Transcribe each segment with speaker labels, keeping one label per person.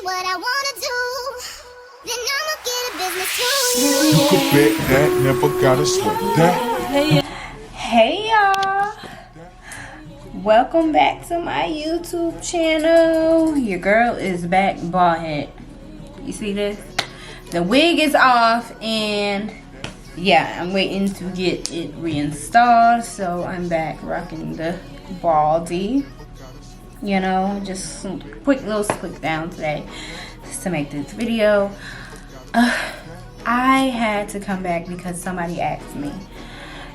Speaker 1: what I wanna do, then I'ma get a business too.
Speaker 2: You could bet that, never gotta sweat that.
Speaker 3: Hey y'all, welcome back to my YouTube channel. Your girl is back bald head. You see this? The wig is off, and yeah, I'm waiting to get it reinstalled, so I'm back rocking the baldy. You know, just some quick little slick down today just to make this video. I had to come back because somebody asked me.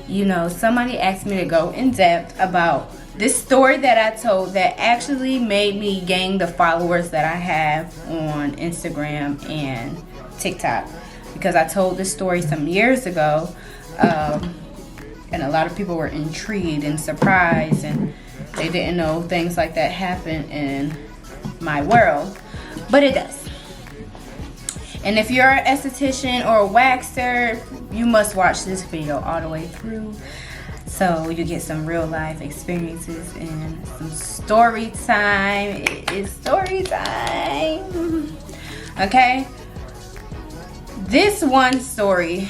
Speaker 3: You know, somebody asked me to go in depth about this story that I told that actually made me gain the followers that I have on Instagram and TikTok, because I told this story some years ago, and a lot of people were intrigued and surprised, and they didn't know things like that happen in my world, but it does. And if you're an esthetician or a waxer, you must watch this video all the way through, so you get some real life experiences and some story time. It's story time. Okay? This one story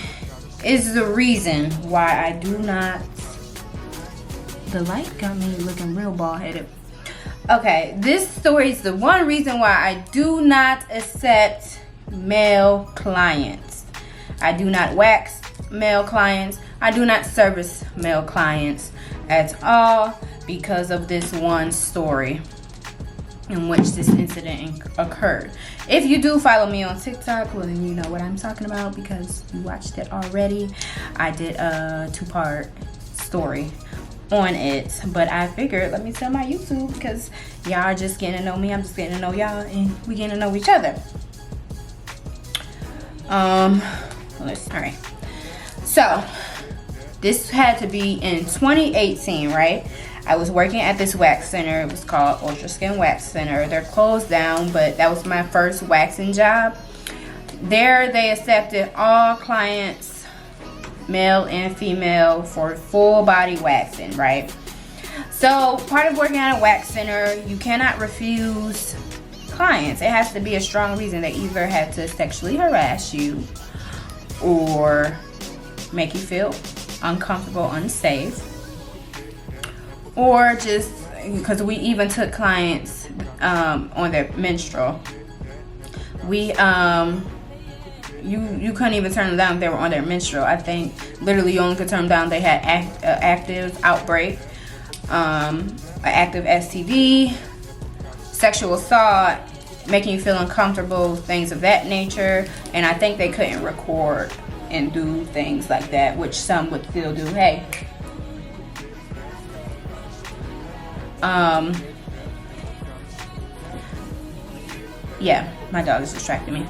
Speaker 3: is the reason why I do not... The light got me looking real bald-headed. Okay, this story is the one reason why I do not accept male clients. I do not wax male clients. I do not service male clients at all, because of this one story in which this incident occurred. If you do follow me on TikTok, well, then you know what I'm talking about, because you watched it already. I did a 2-part story on it, but I figured, let me tell my YouTube, because y'all are just getting to know me, I'm just getting to know y'all, and we getting to know each other. All right, so this had to be in 2018, right? I was working at this wax center. It was called Ultra Skin Wax Center. They're closed down, but that was my first waxing job. There they accepted all clients, male and female, for full body waxing, right? So part of working at a wax center, you cannot refuse clients. It has to be a strong reason. They either had to sexually harass you or make you feel uncomfortable, unsafe, or just because we even took clients on their menstrual. We you couldn't even turn them down if they were on their menstrual. I think literally you only could turn them down if they had active outbreak, active STD, sexual assault, making you feel uncomfortable, things of that nature. And I think they couldn't record and do things like that, which some would still do. Hey, yeah, my dog is distracting me.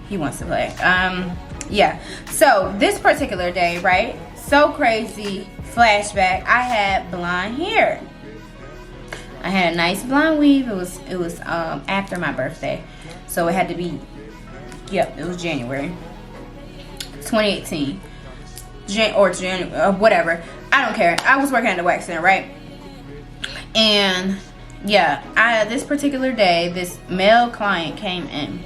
Speaker 3: He wants to play. Yeah, so this particular day, right, so crazy flashback, I had blonde hair. I had a nice blonde weave. It was after my birthday, so it had to be, yep, it was January 2018, or January, whatever, I don't care. I was working at the wax center, right? And yeah, this particular day, this male client came in,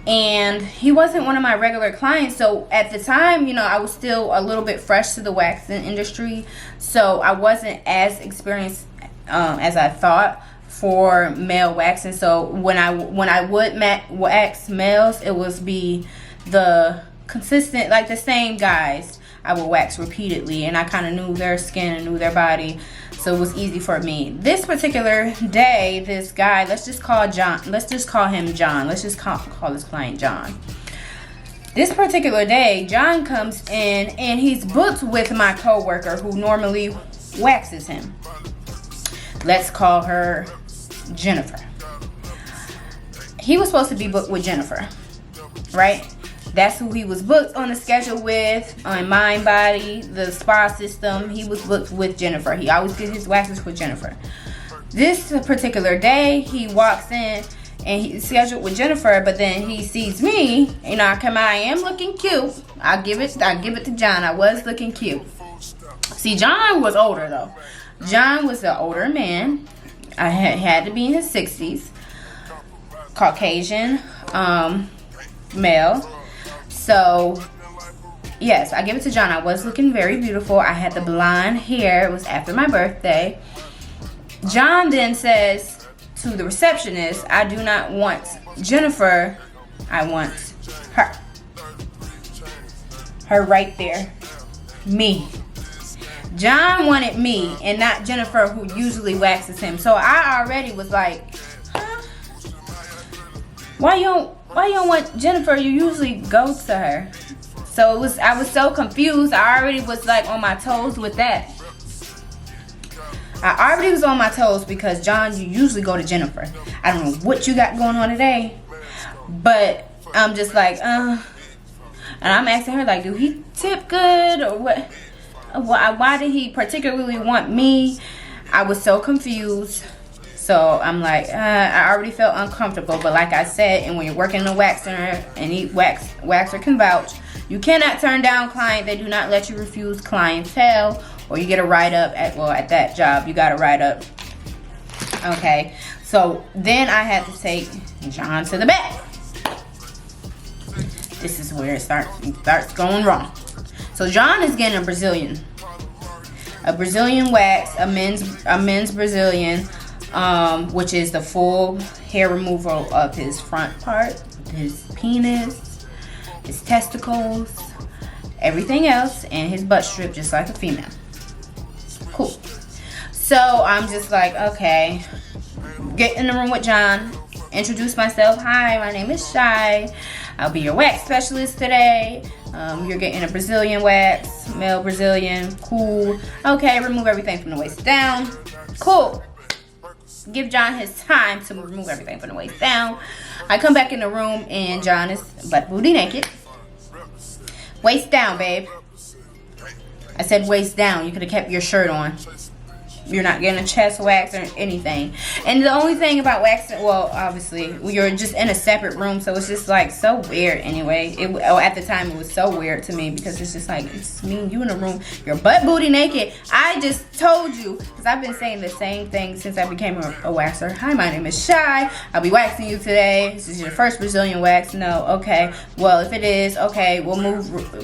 Speaker 3: and he wasn't one of my regular clients. So at the time, you know, I was still a little bit fresh to the waxing industry, so I wasn't as experienced as I thought for male waxing. So when I would wax males, it would be the consistent, like the same guys I would wax repeatedly, and I kind of knew their skin and knew their body, so it was easy for me. This particular day, this guy, let's just call him John. Let's just call this client John. This particular day, John comes in and he's booked with my coworker who normally waxes him. Let's call her Jennifer. He was supposed to be booked with Jennifer, right? That's who he was booked on the schedule with, on Mind Body, the spa system. He was booked with Jennifer. He always gets his waxes with Jennifer. This particular day, he walks in and he's scheduled with Jennifer, but then he sees me. You know, I am looking cute. I give it to John. I was looking cute. See, John was older though. John was an older man. I had to be in his 60s. Caucasian male. So yes, I give it to John. I was looking very beautiful. I had the blonde hair. It was after my birthday. John then says to the receptionist, I do not want Jennifer. I want her. Her right there. Me. John wanted me and not Jennifer, who usually waxes him. So I already was like, huh? Why you don't want Jennifer? You usually go to her. So I was so confused. I already was like on my toes with that. I already was on my toes because John, you usually go to Jennifer. I don't know what you got going on today, but I'm just like, and I'm asking her like, do he tip good or what? Why did he particularly want me? I was so confused. So I'm like, I already felt uncomfortable. But like I said, and when you're working in a wax center and waxer can vouch, you cannot turn down client. They do not let you refuse clientele, or you get a write-up at that job. You got a write-up. Okay. So then I had to take John to the back. This is where it starts going wrong. So John is getting a Brazilian wax, a men's Brazilian, which is the full hair removal of his front part, his penis, his testicles, everything else, and his butt strip, just like a female. Cool. So I'm just like, okay, get in the room with John, introduce myself. Hi, my name is Shai. I'll be your wax specialist today. You're getting a Brazilian wax, male Brazilian. Cool. Okay, remove everything from the waist down. Cool. Give John his time to remove everything from the waist down. I come back in the room and John is butt booty naked. Waist down, babe. I said waist down. You could have kept your shirt on. You're not getting a chest wax or anything. And the only thing about waxing, well, obviously, you're just in a separate room, so it's just like so weird anyway. At the time, it was so weird to me because it's just like, it's me and you in a room. You're butt booty naked. I just told you, because I've been saying the same thing since I became a waxer. Hi, my name is Shai. I'll be waxing you today. This is your first Brazilian wax. No, okay. Well, if it is, okay,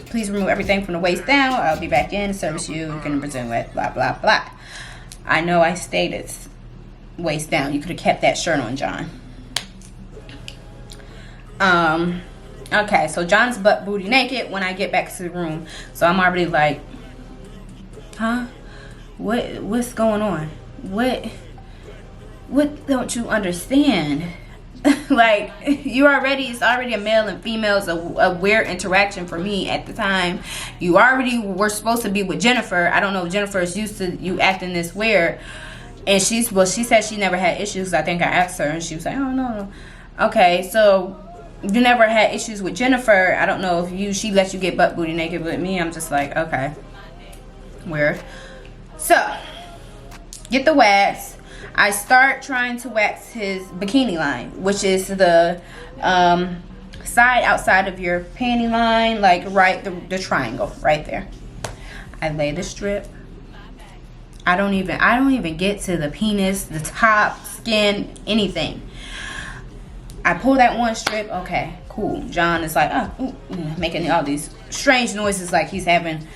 Speaker 3: please remove everything from the waist down. I'll be back in to service you. You're getting a Brazilian wax, blah, blah, blah. I know I stated waist down. You could have kept that shirt on, John. Okay, so John's butt booty naked when I get back to the room. So I'm already like, huh? What's going on? What don't you understand? Like, it's already a male and female. It's a weird interaction for me at the time. You already were supposed to be with Jennifer. I don't know if Jennifer is used to you acting this weird. And she said she never had issues. I think I asked her and she was like, oh, no. Okay, so you never had issues with Jennifer. I don't know if she let you get butt booty naked with me. I'm just like, okay, weird. So, get the wax. I start trying to wax his bikini line, which is the side outside of your panty line, like the triangle right there. I lay the strip. I don't even get to the penis, the top, skin, anything. I pull that one strip. Okay, cool. John is like, making all these strange noises like he's having,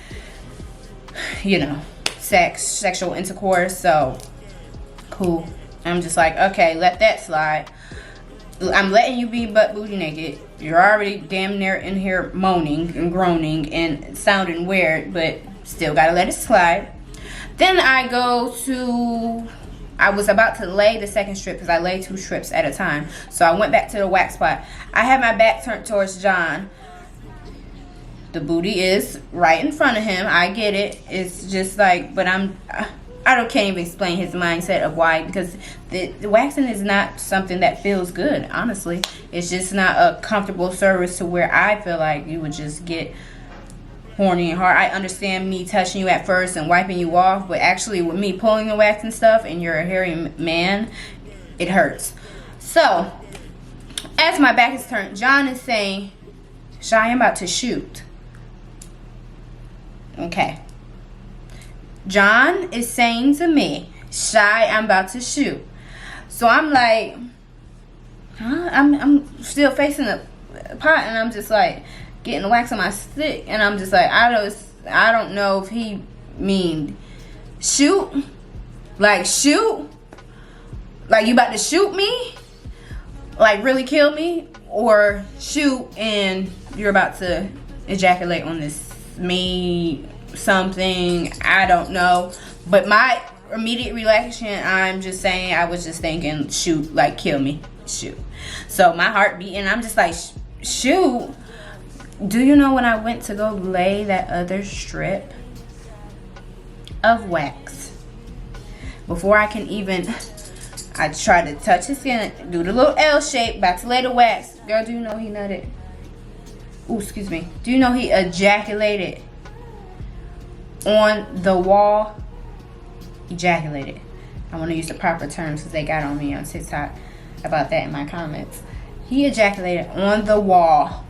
Speaker 3: sexual intercourse. So cool. I'm just like, okay, let that slide. I'm letting you be butt booty naked. You're already damn near in here moaning and groaning and sounding weird, but still gotta let it slide. Then I was about to lay the second strip because I lay 2 strips at a time. So I went back to the wax spot. I had my back turned towards John. The booty is right in front of him. I get it. It's just like, but I can't even explain his mindset of why, because the waxing is not something that feels good, honestly. It's just not a comfortable service to where I feel like you would just get horny and hard. I understand me touching you at first and wiping you off, but actually with me pulling the wax and stuff and you're a hairy man, it hurts. So, as my back is turned, John is saying, Shai, I'm about to shoot. Okay. John is saying to me, Shai, I'm about to shoot. So I'm like, huh? I'm still facing the pot, and I'm just like getting the wax on my stick, and I'm just like, I don't know if he mean shoot, like shoot, like you about to shoot me, like really kill me, or shoot and you're about to ejaculate on this me something. I don't know, but my immediate reaction, I'm just saying, I was just thinking shoot, like kill me, shoot. So my heart beating, I'm just like shoot. Do you know when I went to go lay that other strip of wax, before I can even, I tried to touch his skin, do the little L shape, about to lay the wax. Girl, do you know he nutted? Ooh, excuse me. Do you know he ejaculated on the wall? Ejaculated. I want to use the proper terms because they got on me on TikTok about that in my comments. He ejaculated on the wall.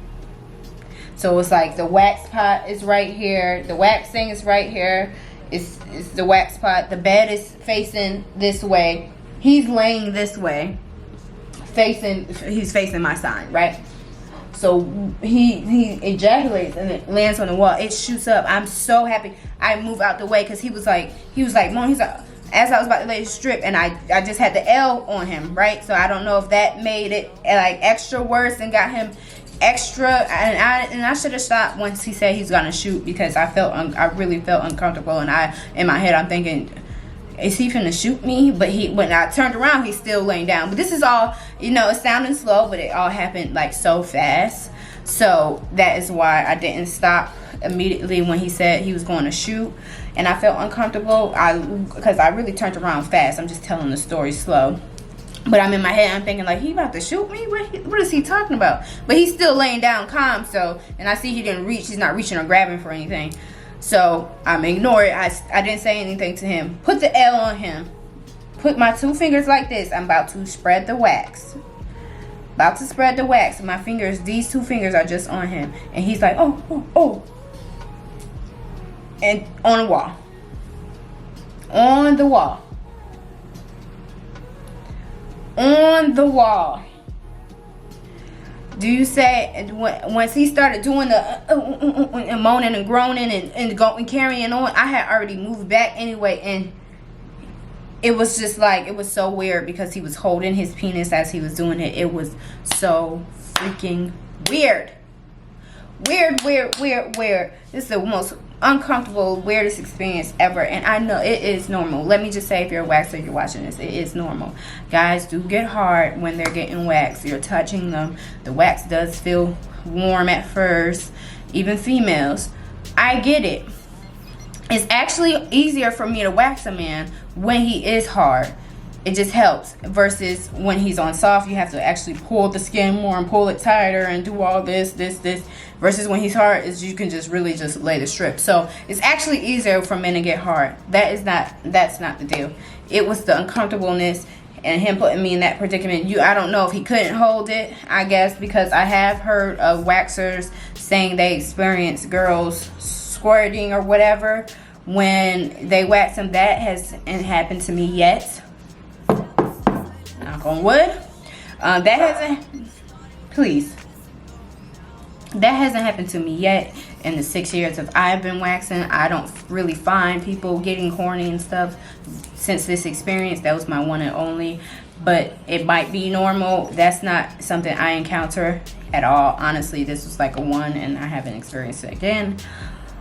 Speaker 3: So it's like the wax pot is right here. The wax thing is right here. It's the wax pot. The bed is facing this way. He's laying this way. He's facing my side, right? So he ejaculates and it lands on the wall. It shoots up. I'm so happy. I move out the way because he was like, Mom, he's like, as I was about to lay the strip, and I just had the L on him, right? So I don't know if that made it like extra worse and got him extra. And I should have stopped once he said he's gonna shoot, because I really felt uncomfortable, and in my head I'm thinking, is he finna shoot me? But when I turned around, he's still laying down. But this is all, it's sounding slow, but it all happened like so fast. So that is why I didn't stop immediately when he said he was going to shoot. And I felt uncomfortable because I really turned around fast. I'm just telling the story slow. But I'm in my head, I'm thinking like, he about to shoot me? What is he talking about? But he's still laying down calm. So, and I see he didn't reach. He's not reaching or grabbing for anything. So I'm ignoring it. I didn't say anything to him. Put the L on him. Put my 2 fingers like this. I'm about to spread the wax. About to spread the wax. My fingers, these 2 fingers are just on him. And he's like, oh. And on the wall. On the wall. On the wall. Do you say, once he started doing the and moaning and groaning and carrying on, I had already moved back anyway, and it was just like, it was so weird because he was holding his penis as he was doing it. It was so freaking weird. Weird. This is the most uncomfortable, weirdest experience ever, and I know it is normal. Let me just say, if you're a waxer, you're watching this, it is normal. Guys do get hard when they're getting waxed. You're touching them. The wax does feel warm at first, even females. I get it. It's actually easier for me to wax a man when he is hard. It just helps, versus when he's on soft, you have to actually pull the skin more and pull it tighter and do all this. Versus when he's hard, is you can just really just lay the strip. So it's actually easier for men to get hard. That's not the deal. It was the uncomfortableness and him putting me in that predicament. I don't know if he couldn't hold it, I guess, because I have heard of waxers saying they experience girls squirting or whatever when they wax them. That hasn't happened to me yet. Knock on wood. That hasn't happened to me yet in the 6 years of I've been waxing. I don't really find people getting horny and stuff since this experience. That was my one and only. But it might be normal. That's not something I encounter at all. Honestly, this was like a one, and I haven't experienced it again.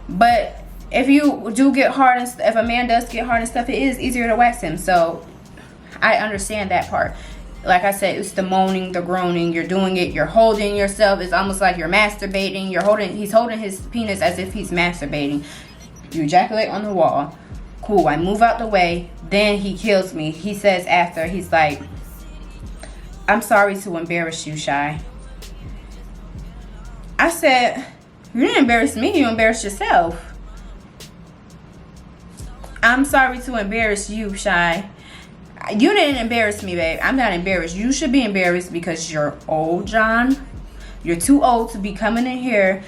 Speaker 3: But if you do get hard, and if a man does get hard and stuff, it is easier to wax him. So I understand that part. Like I said, it's the moaning, the groaning. You're doing it. You're holding yourself. It's almost like you're masturbating. He's holding his penis as if he's masturbating. You ejaculate on the wall. Cool. I move out the way. Then he kills me. He says after, he's like, I'm sorry to embarrass you, Shai. I said, you didn't embarrass me. You embarrassed yourself. I'm sorry to embarrass you, Shai. You didn't embarrass me, babe. I'm not embarrassed. You should be embarrassed because you're old, John. You're too old to be coming in here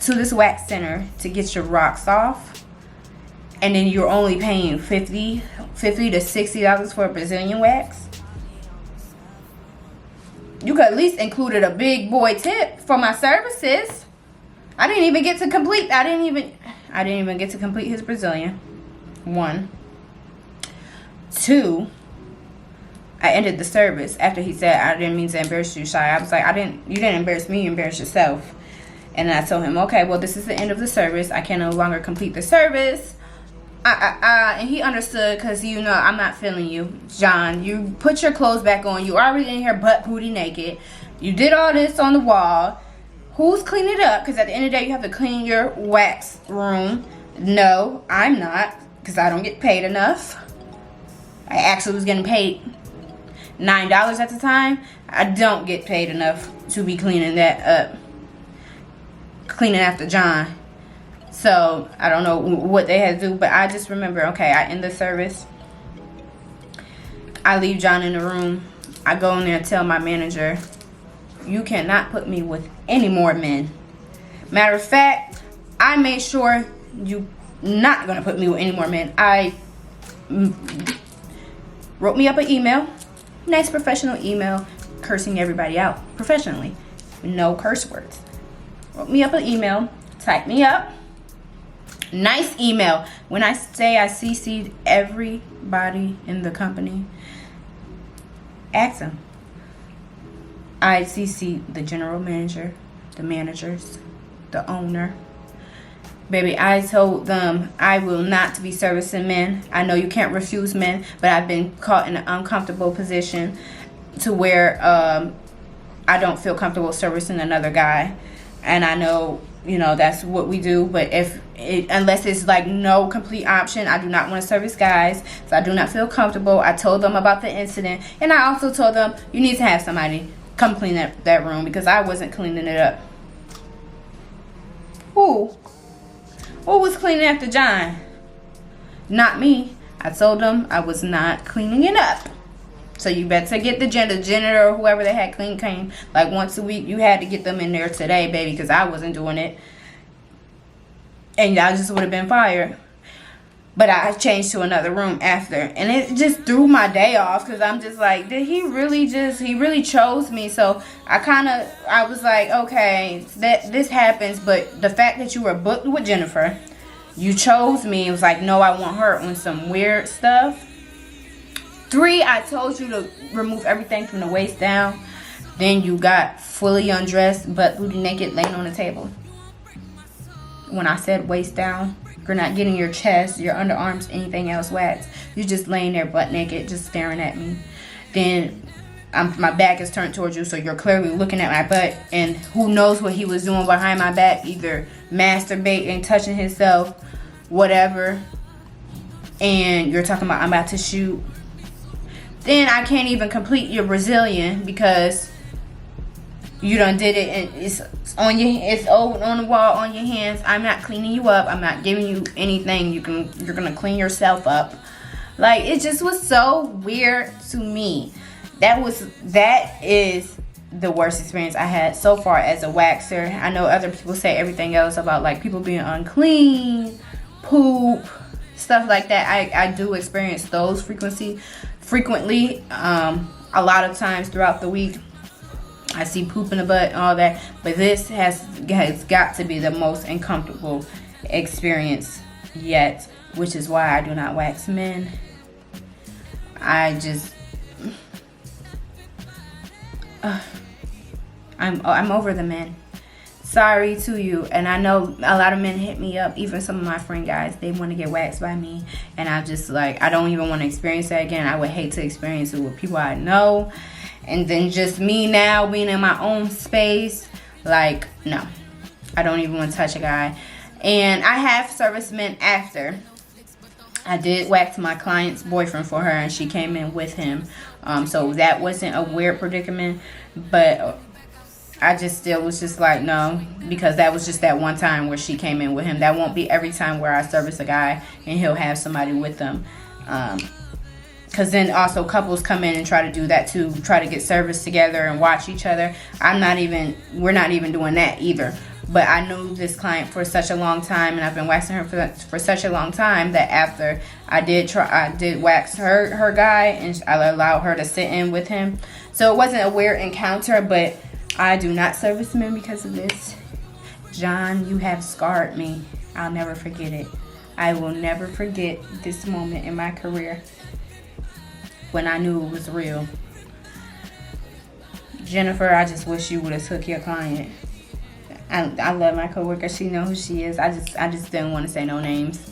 Speaker 3: to this wax center to get your rocks off. And then you're only paying $50 to $60 for a Brazilian wax. You could at least included a big boy tip for my services. I didn't even get to complete. I didn't even get to complete his Brazilian. 1, 2. I ended the service after he said, I didn't mean to embarrass you, Shai. I was like, you didn't embarrass me, you embarrassed yourself. And I told him, okay, well, this is the end of the service. I can no longer complete the service. And he understood, because, you know, I'm not feeling you, John. You put your clothes back on. You already in here butt booty naked. You did all this on the wall. Who's cleaning it up? Because at the end of the day, you have to clean your wax room. No, I'm not, because I don't get paid enough. I actually was getting paid $9 at the time. I don't get paid enough to be cleaning that up. Cleaning after John. So I don't know what they had to do, but I just remember, okay, I end the service. I leave John in the room. I go in there and tell my manager, you cannot put me with any more men. Matter of fact, I made sure you not gonna put me with any more men. I wrote me up an email, nice professional email, cursing everybody out professionally, no curse words. Wrote me up an email, typed me up, nice email. When I say I CC'd everybody in the company, ask them. I CC'd the general manager, the managers, the owner. Baby, I told them I will not be servicing men. I know you can't refuse men, but I've been caught in an uncomfortable position to where I don't feel comfortable servicing another guy. And I know, you know, that's what we do. But unless it's like no complete option, I do not want to service guys. So I do not feel comfortable. I told them about the incident. And I also told them, you need to have somebody come clean up that room, because I wasn't cleaning it up. Who was cleaning after John? Not me. I told them I was not cleaning it up. So you better get the janitor or whoever they had clean like once a week. You had to get them in there today, baby, because I wasn't doing it. And y'all just would have been fired. But I changed to another room after. And it just threw my day off, because I'm just like, did he really chose me? So I was like, okay, this happens. But the fact that you were booked with Jennifer, you chose me. It was like, no, I want her on some weird stuff. 3, I told you to remove everything from the waist down. Then you got fully undressed, butt booty naked, laying on the table. When I said waist down, you're not getting your chest, your underarms, anything else waxed. You're just laying there butt naked, just staring at me. Then my back is turned towards you, so you're clearly looking at my butt. And who knows what he was doing behind my back, either masturbating, touching himself, whatever. And you're talking about, I'm about to shoot. Then I can't even complete your Brazilian because you done did it, and it's on the wall on your hands. I'm not cleaning you up. I'm not giving you anything. You're gonna clean yourself up. Like, it just was so weird to me. That is the worst experience I had so far as a waxer. I know other people say everything else about like people being unclean, poop, stuff like that. I do experience those frequently. A lot of times throughout the week, I see poop in the butt and all that. But this has got to be the most uncomfortable experience yet, which is why I do not wax men. I'm over the men. Sorry to you. And I know a lot of men hit me up, even some of my friend guys, they want to get waxed by me, and I just like, I don't even want to experience that again. I would hate to experience it with people I know, and then just me now being in my own space. Like, no, I don't even want to touch a guy. And I have service men after. I did wax my client's boyfriend for her, and she came in with him, so that wasn't a weird predicament. But I just still was just like, no, because that was just that one time where she came in with him. That won't be every time where I service a guy and he'll have somebody with them. Because then also couples come in and try to do that too, try to get service together and watch each other. We're not even doing that either. But I knew this client for such a long time, and I've been waxing her for such a long time that after I did wax her guy, and I allowed her to sit in with him. So it wasn't a weird encounter, but I do not service men because of this. John, you have scarred me. I'll never forget it. I will never forget this moment in my career when I knew it was real. Jennifer, I just wish you would have took your client. I love my coworker. She knows who she is. I just didn't want to say no names.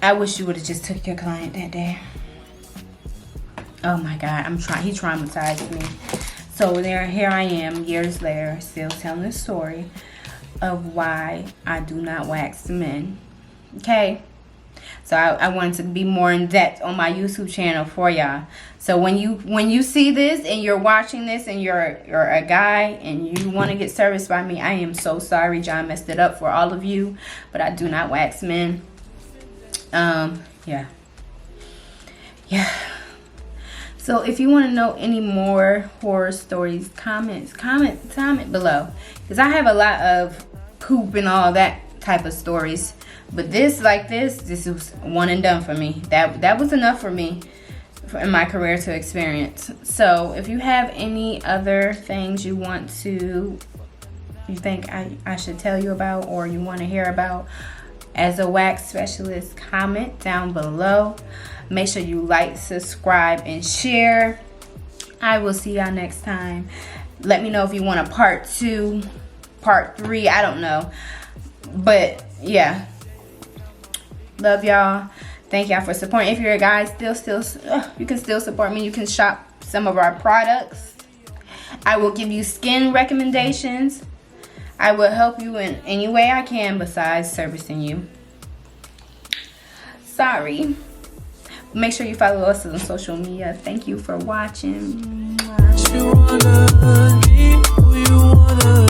Speaker 3: I wish you would have just took your client that day. Oh my God, he traumatized me. So here I am, years later, still telling the story of why I do not wax men. Okay? So I wanted to be more in depth on my YouTube channel for y'all. So when you see this and you're watching this and you're a guy and you want to get serviced by me, I am so sorry. John messed it up for all of you, but I do not wax men. Yeah. So if you want to know any more horror stories, comment below, because I have a lot of poop and all that type of stories. But this was one and done for me. That was enough for me in my career to experience. So if you have any other things you think I should tell you about, or you want to hear about as a wax specialist, comment down below. Make sure you like, subscribe, and share. I will see y'all next time. Let me know if you want a part 2, part 3, I don't know. But yeah. Love y'all. Thank y'all for supporting. If you're a guy, you can still support me. You can shop some of our products. I will give you skin recommendations. I will help you in any way I can besides servicing you. Sorry. Make sure you follow us on social media. Thank you for watching.